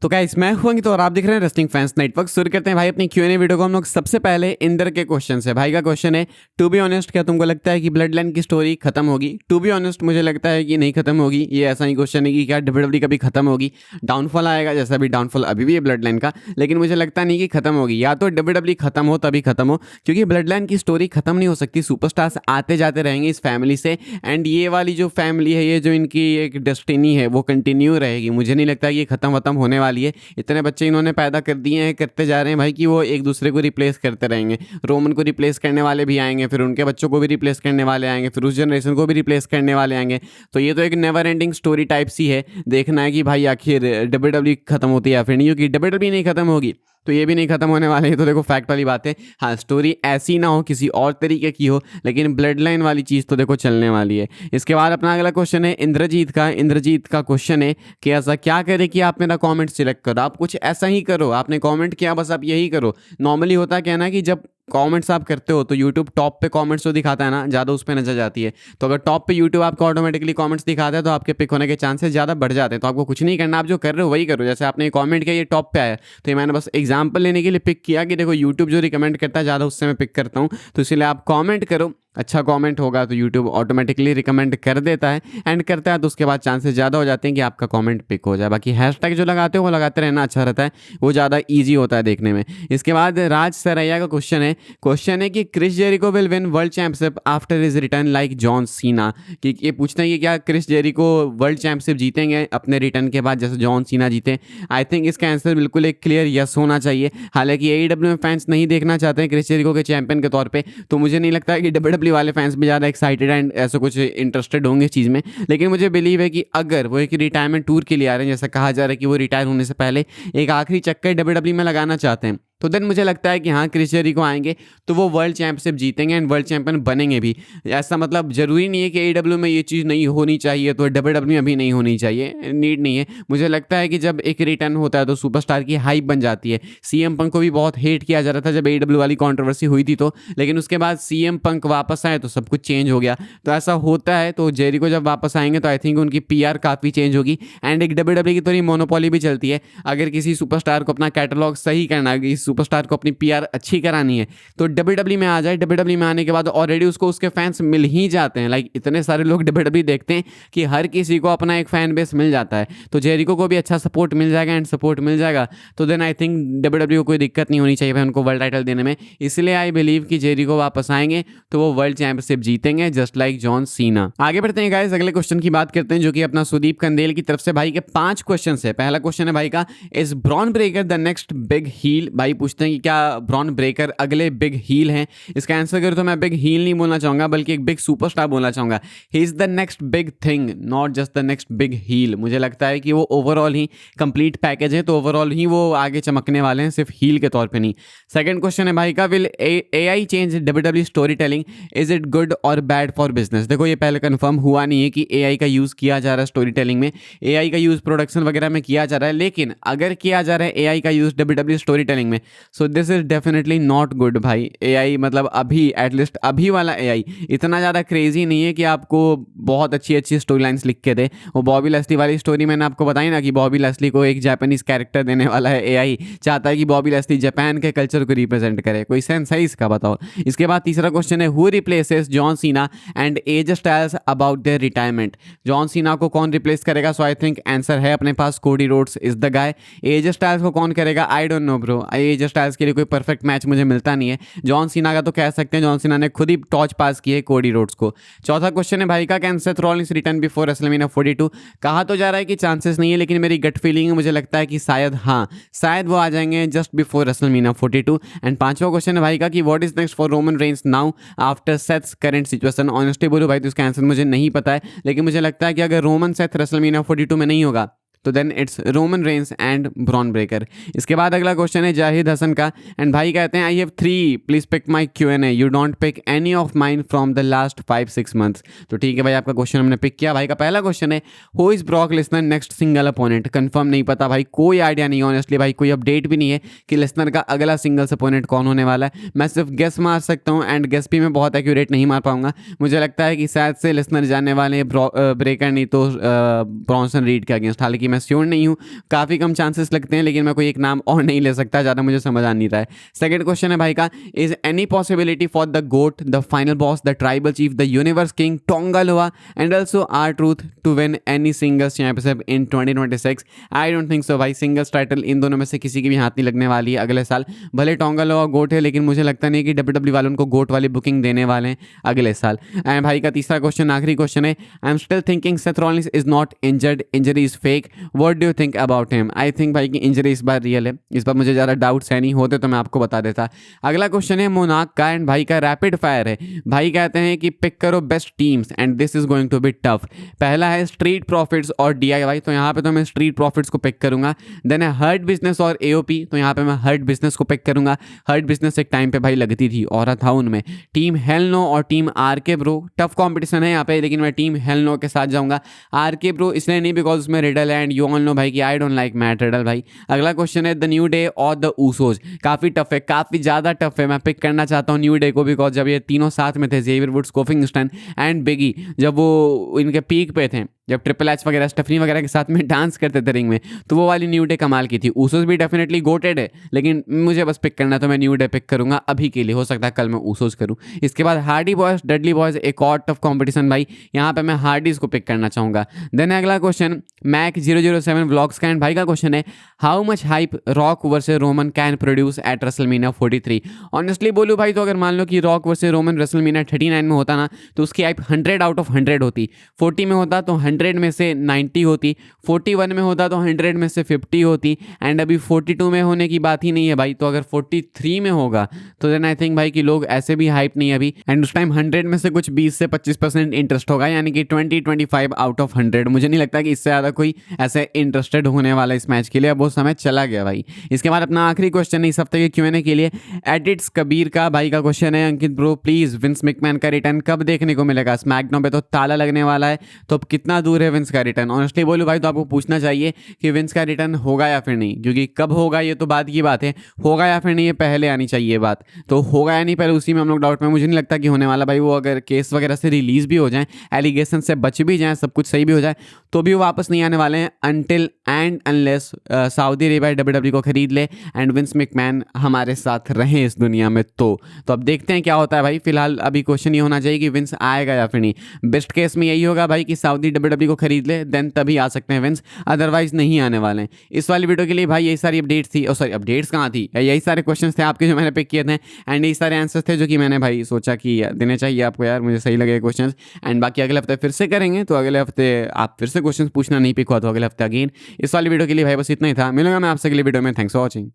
तो गाइस मैं हूं अंकित और आप देख रहे हैं रेसलिंग फैंस नेटवर्क। शुरू करते हैं भाई अपनी Q&A वीडियो को। हम लोग सबसे पहले इंदर के क्वेश्चन से। भाई का क्वेश्चन है, टू बी ऑनेस्ट क्या तुमको लगता है कि ब्लड लाइन की स्टोरी खत्म होगी? टू बी ऑनेस्ट मुझे लगता है कि नहीं खत्म होगी। ये ऐसा ही क्वेश्चन है कि क्या WWE कभी खत्म होगी, डाउनफॉल आएगा, जैसा भी डाउनफॉल अभी भी है ब्लड लाइन का, लेकिन मुझे लगता नहीं कि खत्म होगी। या तो WWE खत्म हो तभी खत्म हो, क्योंकि ब्लड लाइन की स्टोरी खत्म नहीं हो सकती। सुपरस्टार्स आते जाते रहेंगे इस फैमिली से, एंड ये वाली जो फैमिली है, ये जो इनकी एक डेस्टिनी है वो कंटिन्यू रहेगी। मुझे नहीं लगता कि ये खत्म होने वाली है। इतने बच्चे इन्होंने पैदा कर दिए हैं, करते जा रहे हैं भाई, कि वो एक दूसरे को रिप्लेस करते रहेंगे। रोमन को रिप्लेस करने वाले भी आएंगे, फिर उनके बच्चों को भी रिप्लेस करने वाले आएंगे, फिर उस जनरेशन को भी रिप्लेस करने वाले आएंगे। तो ये तो एक नेवर एंडिंग स्टोरी टाइप सी है। देखना है कि भाई आखिर WWE खत्म होती है या फिर नहीं, क्योंकि WWE नहीं खत्म होगी तो ये भी नहीं खत्म होने वाले हैं। तो देखो फैक्ट वाली बात है। हाँ, स्टोरी ऐसी ना हो, किसी और तरीके की हो, लेकिन ब्लड लाइन वाली चीज़ तो देखो चलने वाली है। इसके बाद अपना अगला क्वेश्चन है इंद्रजीत का क्वेश्चन है कि ऐसा क्या करे कि आप मेरा कमेंट सिलेक्ट करो। आप कुछ ऐसा ही करो, आपने कमेंट किया बस आप यही करो। नॉर्मली होता क्या है ना कि जब कमेंट्स आप करते हो तो यूट्यूब टॉप पे कमेंट्स जो दिखाता है ना, ज़्यादा उस पर नजर जाती है। तो अगर टॉप पे यूट्यूब आपको ऑटोमेटिकली कमेंट्स दिखाता है तो आपके पिक होने के चांसेस ज़्यादा बढ़ जाते हैं। तो आपको कुछ नहीं करना, आप जो कर रहे हो वही करो। जैसे आपने कमेंट किया, ये टॉप पे आया, तो ये मैंने बस एग्जांपल लेने के लिए पिक किया कि देखो यूट्यूब जो रिकमेंड करता है ज़्यादा उससे मैं पिक करता हूँ। तो इसलिए आप कॉमेंट करो, अच्छा कमेंट होगा तो यूट्यूब ऑटोमेटिकली रिकमेंड कर देता है, एंड करता है तो उसके बाद चांसेस ज़्यादा हो जाते हैं कि आपका कमेंट पिक हो जाए। बाकी हैशटैग जो लगाते हो वो लगाते रहना अच्छा रहता है, वो ज़्यादा ईजी होता है देखने में। इसके बाद राज सरैया का क्वेश्चन है कि Chris Jericho will win world championship after his return like John Cena. कि ये पूछते हैं कि क्या क्रिस जेरिको वर्ल्ड चैंपियनशिप जीतेंगे अपने रिटर्न के बाद जैसे जॉन सीना जीते? आई थिंक इसका आंसर बिल्कुल एक क्लियर यस होना चाहिए। हालांकि AEW में फैंस नहीं देखना चाहते हैं क्रिस जेरिको के चैंपियन के तौर पे, तो मुझे नहीं लगता है कि WWE वाले फैंस भी ज़्यादा एक्साइटेड एंड ऐसा कुछ इंटरेस्टेड होंगे इस चीज़ में। लेकिन मुझे बिलीव है कि अगर वो एक रिटायरमेंट टूर के लिए आ रहे हैं, जैसा कहा जा रहा है कि वो रिटायर होने से पहले एक आखिरी चक्कर WWE में लगाना चाहते हैं, तो देन मुझे लगता है कि हाँ क्रिस जेरिको आएंगे तो वो वर्ल्ड चैंपियनशिप जीतेंगे एंड वर्ल्ड चैंपियन बनेंगे भी। ऐसा मतलब ज़रूरी नहीं है कि AEW में ये चीज़ नहीं होनी चाहिए तो WWE में भी नहीं होनी चाहिए, नीड नहीं है। मुझे लगता है कि जब एक रिटर्न होता है तो सुपरस्टार की हाइप बन जाती है। CM पंक को भी बहुत हेट किया जा रहा था जब AEW वाली कॉन्ट्रोवर्सी हुई थी, तो लेकिन उसके बाद CM पंक वापस आए तो सब कुछ चेंज हो गया। तो ऐसा होता है, तो जेरिको जब वापस आएंगे तो आई थिंक उनकी PR काफ़ी चेंज होगी, एंड एक WWE की थोड़ी मोनोपोली भी चलती है। अगर किसी सुपरस्टार को अपना कैटलॉग सही करना है, किसी सुपरस्टार को अपनी PR अच्छी करानी है, तो WWE में आ जाए। WWE में आने के बाद ऑलरेडी उसको उसके फैंस मिल ही जाते हैं। लाइक इतने सारे लोग WWE देखते हैं कि हर किसी को अपना एक फैन बेस मिल जाता है। तो जेरिको को भी अच्छा सपोर्ट मिल जाएगा एंड सपोर्ट मिल जाएगा, तो देन आई थिंक WWE को कोई दिक्कत नहीं होनी चाहिए भाई उनको वर्ल्ड टाइटल देने में। इसलिए आई बिलीव कि जेरिको वापस आएंगे तो वो वर्ल्ड चैंपियनशिप जीतेंगे जस्ट लाइक जॉन सीना। आगे बढ़ते हैं गाइस, अगले क्वेश्चन की बात करते हैं जो कि अपना सुदीप कंदेल की तरफ से। भाई के 5 क्वेश्चन है। पहला क्वेश्चन है भाई का, is Bron Breakker the next big heel? भाई पूछते हैं कि क्या ब्रॉन ब्रेकर अगले बिग हील हैं? इसका आंसर करो तो मैं बिग हील नहीं बोलना चाहूंगा बल्कि एक बिग सुपरस्टार बोलना चाहूंगा। He is the next big thing, not just the next big heel. मुझे लगता है कि वो ओवरऑल ही कंप्लीट पैकेज है, तो ओवरऑल ही वो आगे चमकने वाले हैं, सिर्फ हील के तौर पे नहीं। सेकंड क्वेश्चन है भाई का, will AI change WWE story telling? Is it good और बैड फॉर बिजनेस? देखो ये पहले कंफर्म हुआ नहीं है कि AI का यूज़ किया जा रहा है स्टोरी टेलिंग में। AI का यूज़ प्रोडक्शन वगैरह में किया जा रहा है, लेकिन अगर किया जा रहा है AI का यूज़ WWE स्टोरी टेलिंग में, so this is definitely not good भाई। AI मतलब अभी एटलीस्ट अभी वाला AI इतना ज़्यादा क्रेजी नहीं है कि आपको बहुत अच्छी अच्छी स्टोरी लाइन्स लिख के दे। वो बॉबी लेस्ली वाली स्टोरी मैंने आपको बताई ना कि बॉबी लेस्ली को एक जापानीज कैरेक्टर देने वाला है AI, चाहता है कि बॉबी लेस्ली जापान के कल्चर को रिप्रेजेंट करे। कोई सेंस है इसका, बताओ। इसके बाद तीसरा क्वेश्चन है, who replaces John Cena and AJ styles about their retirement? John Cena को कौन रिप्लेस करेगा? सो आई थिंक आंसर है अपने पास, Cody Rhodes is the guy. AJ Styles को कौन करेगा? I don't know bro. AJ Styles के लिए कोई परफेक्ट मैच मुझे मिलता नहीं है। जॉन सीना का तो कह सकते हैं, जॉन सीना ने खुद ही टॉर्च पास की है कोडी रोड्स को। चौथा क्वेश्चन है भाई का, can Seth Rollins return before WrestleMania 42? कहा तो जा रहा है कि चांसेस नहीं है, लेकिन मेरी गट फीलिंग है, मुझे लगता है कि शायद वो आ जाएंगे जस्ट बिफोर रेसलमेनिया 42। एंड पांचवा क्वेश्चन है भाई का कि what is next for Roman Reigns now after Seth's current situation? Honestly बोलो भाई तो इसका आंसर मुझे नहीं पता है, लेकिन मुझे लगता है कि अगर रोमन सेथ रेसलमेनिया 42 में नहीं होगा तो then it's Roman Reigns and Bron Breakker. इसके बाद अगला क्वेश्चन है जाहिद हसन का, एंड भाई कहते हैं, I have 3, please pick my Q&A, you don't pick any of mine from the last 5-6 months. तो ठीक है भाई, आपका क्वेश्चन हमने पिक किया। भाई का पहला क्वेश्चन है, who is Brock Lesnar next single opponent? Confirm नहीं पता भाई, कोई आइडिया नहीं ऑनेस्टली भाई, कोई अपडेट भी नहीं है कि लेसनर का अगला सिंगल्स अपोनेंट कौन होने वाला है। मैं सिर्फ गेस मार सकता हूँ, एंड गेस भी मैं बहुत एक्यूरेट नहीं मार पाऊंगा। मुझे लगता है कि शायद से लेसनर जाने वाले ब्रेकर नहीं तो ब्रॉन्सन रीड के अगेंस्ट। हालांकि मैं मैं श्योर नहीं हूँ, काफ़ी कम चांसेस लगते हैं, लेकिन मैं कोई एक नाम और नहीं ले सकता, ज़्यादा मुझे समझ आ नहीं रहा है। सेकंड क्वेश्चन है भाई का, is any possibility for the GOAT, the final boss, the tribal chief, the universe king Tonga Loa and also R Truth to win any singles championship in 2026? I don't think so भाई, singles title in दोनों में से किसी की भी हाथ नहीं लगने वाली है अगले साल। भले टोंगलवा गोट है, लेकिन मुझे लगता नहीं कि WWE वाले उनको गोट वाली बुकिंग देने वाले हैं अगले साल। एंड भाई का तीसरा क्वेश्चन, आखिरी क्वेश्चन है, I am still thinking Seth Rollins is not injured, injury is fake, what do you think about him? I think भाई की इंजरी इस बार रियल है, इस बार मुझे ज़्यादा डाउट्स है नहीं, होते तो मैं आपको बता देता। अगला क्वेश्चन है मोनाक का, एंड भाई का रैपिड फायर है। भाई कहते हैं कि पिक करो best teams and this is going to be tough. पहला है स्ट्रीट प्रॉफिट्स और DIY, तो यहाँ पे तो मैं स्ट्रीट प्रॉफिट्स को पिक करूंगा। देन है हर्ट बिजनेस और AOP, तो यहाँ पे मैं हर्ट बिजनेस को पिक करूंगा। हर्ट बिजनेस एक टाइम पे भाई लगती थी, और था उनमें। टीम हेल नो और team RK bro, tough competition है यहाँ पे, लेकिन मैं टीम हेल नो के साथ जाऊंगा। RK ब्रो इसलिए नहीं बिकॉज उसमें रिडल है, एंड यू ऑल नो भाई कि I don't like Matt Riddle भाई। अगला क्वेश्चन है द न्यू डे और द ऊसोज, काफ़ी टफ है, काफ़ी ज़्यादा टफ है। मैं पिक करना चाहता हूँ न्यू डे को, बिकॉज जब ये तीनों साथ में थे, Xavier Woods, Kofi Kingston and Big E, जब वो इनके पीक पे थे, जब ट्रिपल एच वगैरह स्टेफनी वगैरह के साथ में डांस करते थे रिंग में, तो वो वाली न्यू डे कमाल की थी। ऊसोस भी डेफिनेटली गोटेड है, लेकिन मुझे बस पिक करना, तो मैं न्यू डे पिक करूंगा अभी के लिए। हो सकता है कल मैं ऊसोस करूं। इसके बाद हार्डी बॉयज, डडली बॉयज, एक और टफ कॉम्पिटिशन भाई, यहाँ पे मैं हार्डीज को पिक करना चाहूँगा। देन अगला क्वेश्चन मैक 007 व्लॉग्स का, एंड भाई का क्वेश्चन है, how much hype rock versus Roman can produce at WrestleMania 43? Honestly बोलूँ भाई, तो अगर मान लो कि रॉक वर्सेस रोमन रेसलमेनिया 39 में होता ना, तो उसकी हाइप 100 आउट ऑफ 100 होती। 40 में होता तो 100 में से 90 होती, 41 में होता तो 100 में से 50 होती, एंड अभी 42 में होने की बात ही नहीं है भाई। तो अगर 43 में होगा तो देन आई थिंक भाई कि लोग ऐसे भी हाइप नहीं है अभी, एंड उस टाइम 100 में से कुछ 20 से 25% इंटरेस्ट होगा, यानी कि 20-25 आउट ऑफ 100। मुझे नहीं लगता कि इससे ज़्यादा कोई ऐसे इंटरेस्टेड होने वाला इस मैच के लिए, अब वो समय चला गया भाई। इसके बाद अपना आखिरी क्वेश्चन है इस हफ्ते के Q&A के लिए, एडिट्स कबीर का भाई का क्वेश्चन है, अंकित ब्रो प्लीज विंस मैकमैन का रिटर्न कब देखने को मिलेगा? स्मैकडाउन पे तो ताला लगने वाला है, तो अब कितना दूर है विंस का रिटर्न? ऑनेस्टली बोलूं भाई, तो आपको पूछना चाहिए कि विंस का रिटर्न होगा या फिर नहीं, क्योंकि कब होगा ये तो बात की बात है, होगा या फिर नहीं ये पहले आनी चाहिए बात। तो होगा या नहीं पहले, उसी में हम लोग डाउट में, मुझे नहीं लगता कि होने वाला भाई। वो अगर केस वगैरह से रिलीज भी हो जाए, एलिगेशन से बच भी जाए, सब कुछ सही भी हो जाए, तो भी वो वापस नहीं आने वाले हैं until and unless Saudi Arabia WWE को खरीद ले एंड विंस मैकमैन हमारे साथ रहें इस दुनिया में। तो अब देखते हैं क्या होता है भाई। फिलहाल अभी क्वेश्चन ये होना चाहिए कि विंस आएगा या फिर नहीं। बेस्ट केस में यही होगा भाई कि सऊदी WWE को खरीद ले, देन तभी आ सकते हैं विंस, अदरवाइज नहीं आने वाले हैं। इस वाली वीडियो के लिए भाई यही सारी अपडेट्स थी, और सॉरी अपडेट्स कहाँ थी, यही सारे क्वेश्चन थे आपके जो मैंने पिक किए थे, एंड यही सारे आंसर्स थे जो कि मैंने भाई सोचा कि देने चाहिए आपको यार, मुझे सही लगे क्वेश्चन। एंड बाकी अगले हफ्ते फिर से करेंगे, तो अगले हफ्ते आप फिर से क्वेश्चन पूछना नहीं पिक हुआ तो अगले हफ्ते अगेन। इस वाली वीडियो के लिए भाई बस इतना ही था, मिलूंगा मैं आपसे अगली वीडियो में। Thanks for watching.